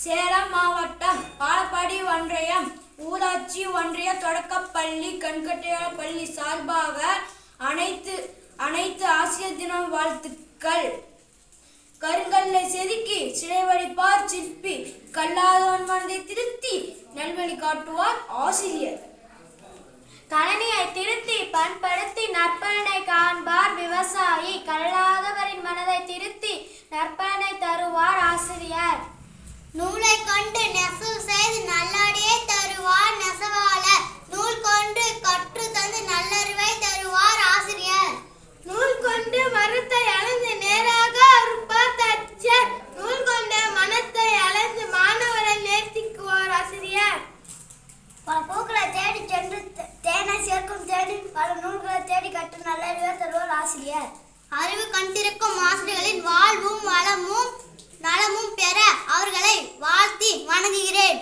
சேலம் மாவட்டம் பாலப்பாடி ஒன்றியம் ஊராட்சி ஒன்றிய தொடக்கப்பள்ளி கண்கட்டையாளர் பள்ளி சார்பாக அனைத்து ஆசிரியர் தின வாழ்த்துக்கள். கருங்கல்லை செதுக்கி சிலை வடிப்பார் சிற்பி, கல்லாதவன் மனதை திருத்தி நல்வழி காட்டுவார் ஆசிரியர். கணினியை திருத்தி பண்படுத்தி நற்பலனை காண்பார் விவசாயி, கல்லாதவரின் மனதை திருத்தி நற்பலனை தருவார் ஆசிரியர். நூலை கொண்டு நெசவு செய்து நல்லடியை தருவார் நெசவாளர், நூல் கொண்டு கற்று தந்து நல்லறிவை தருவார் ஆசிரியர். நூல் கொண்டு மரத்தை அளந்து நேராக அறுப்பார் தச்சர், நூல் கொண்ட மனத்தை அளந்து மாணவரை நேர்த்திக்குவார் ஆசிரியர். பல பூக்களை தேடி சென்று தேனை சேர்க்கும் தேடி பல நூல்களை தேடி கற்று நல்லறிவை தருவார் ஆசிரியர். அறிவு கண்டிருக்கும் ஆசிரியர்களின் வாழ்வும் வளமும் நலமும் பெற அவர்களை வாழ்த்தி வணங்குகிறேன்.